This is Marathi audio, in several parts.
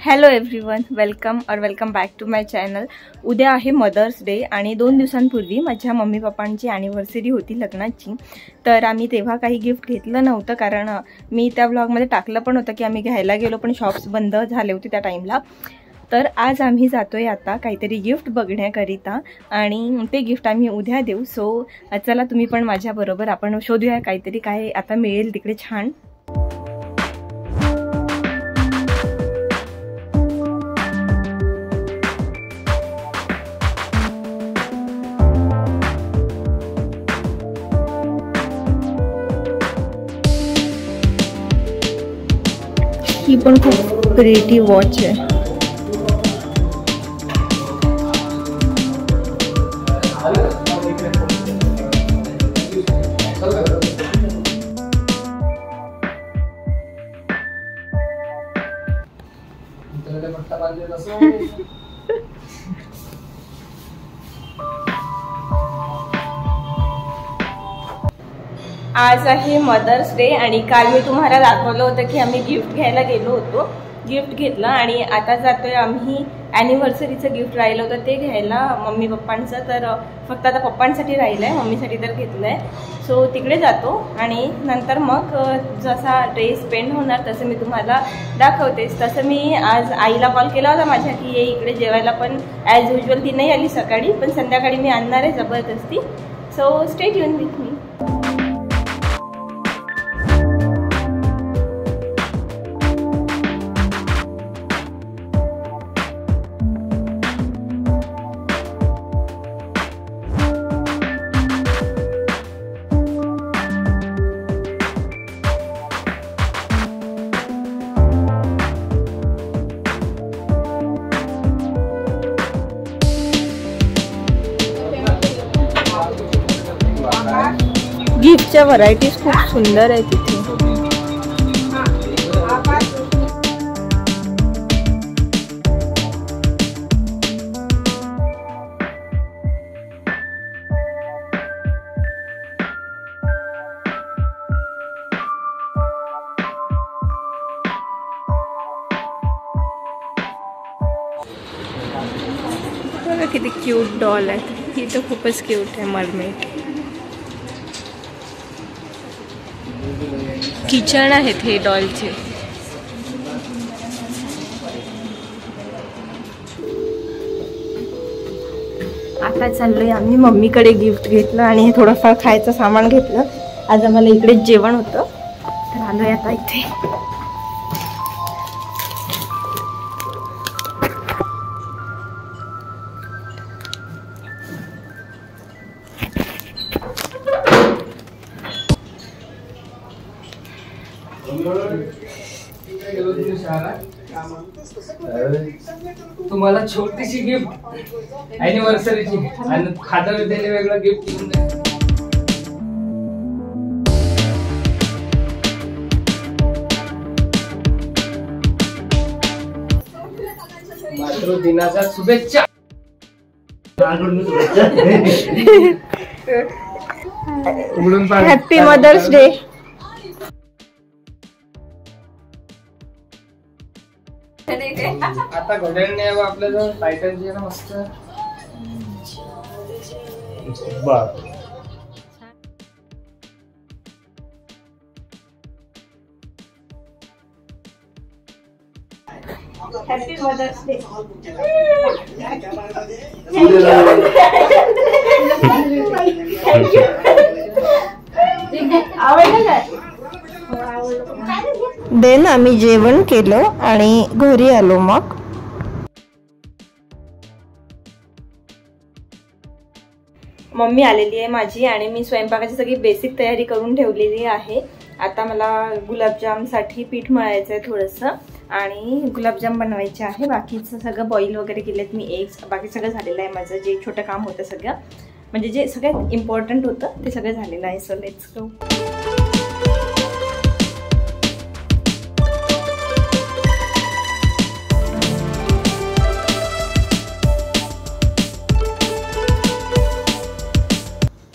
Hello everyone, welcome back to my channel. उद्या आहे मदर्स डे आणि 2 दिवसांपूर्वी माझ्या मम्मी पप्पांची ॲनिव्हर्सरी होती लग्नाची। तर आम्ही तेव्हा काही गिफ्ट घेतलं नव्हतं, कारण मी त्या व्लॉगमध्ये टाकलं पण होतं की आम्ही घ्यायला गेलो पण शॉप्स बंद झाले होते त्या टाईमला। तर आज आम्ही जातोय आता काहीतरी गिफ्ट बघण्याकरिता आणि ते गिफ्ट आम्ही उद्या देऊ। सो चला तुम्ही पण माझ्याबरोबर आपण शोधूया काहीतरी काय आता मिळेल तिकडे छान। ही पण खूप प्रिटी वॉच आहे। आज आहे मदर्स डे आणि काल मी तुम्हाला दाखवलं होतं की आम्ही गिफ्ट घ्यायला गेलो होतो। गिफ्ट घेतलं आणि आता जातोय आम्ही ॲनिव्हर्सरीचं गिफ्ट राहिलं होतं ते घ्यायला मम्मी पप्पांचं। तर फक्त आता पप्पांसाठी राहिलं आहे, मम्मीसाठी तर घेतलं आहे। सो तिकडे जातो आणि नंतर मग जसा ड्रेस पेंट होणार तसं मी तुम्हाला दाखवतेच। तसं मी आज आईला कॉल केला होता माझ्या की ये इकडे जेवायला, पण ॲज युजल ती नाही आली सकाळी, पण संध्याकाळी मी आणणार आहे जबरदस्ती। So stay tune with me. गिफ्टच्या व्हरायटीज खूप सुंदर आहे तिथे। बघा किती क्यूट डॉल आहे, ही तर खूपच क्यूट आहे मरमेड। किचन आहेत हे डॉलचे। आता चाललोय आम्ही मम्मीकडे गिफ्ट घेतलं आणि हे थोडंफार खायचं सामान घेतलं। आज आम्हाला इकडे जेवण होतं तर आलोय आता इथे। तुम्हाला छोटीशी गिफ्ट ॲनिव्हर्सरीची आणि खाता विद्यालय वेगळं गिफ्ट घेऊन द्या। मातृदिनाच्या शुभेच्छा। Happy mother's day. आता घड्याळने आपल्याला टायटनची ना मस्त हॅपी मदर्स डे। देन आम्ही जेवण केलं आणि घरी आलो। मग मम्मी आलेली आहे माझी आणि मी स्वयंपाकाची सगळी बेसिक तयारी करून ठेवलेली आहे। आता मला गुलाबजामसाठी पीठ मळायचं आहे थोडंसं आणि गुलाबजाम बनवायचे आहे। बाकीचं सगळं बॉईल वगैरे केलेत मी, एग्स बाकी सगळं झालेलं आहे माझं। जे छोटं काम होतं सगळं, म्हणजे जे सगळ्यात इम्पॉर्टंट होतं ते सगळं झालेलं आहे। So let's go.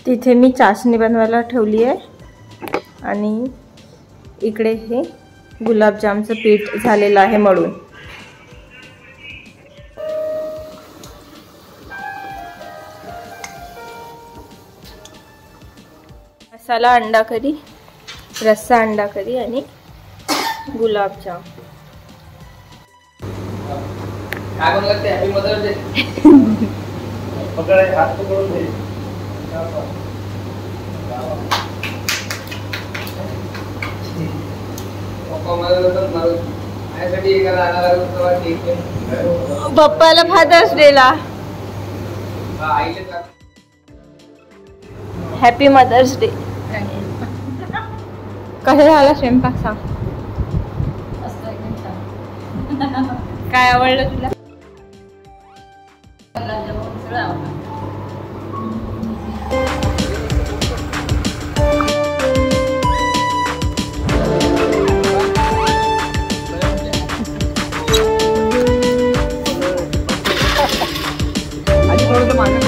तिथे मी चाशणी बनवायला ठेवली आहे आणि इकडे हे गुलाबजामचं पीठ झालेलं आहे मळून। मसाला अंडा करी, रस्सा अंडा करी आणि गुलाबजाम. काय बनवलं ते हॅपी मदर्स डे. पकड हात पकडून दे. पप्पाला फादर्स डेला हॅपी मदर्स डे. कसं झाला स्वयंपाक सांग. काय आवडलं तुला. थोडंसं मागे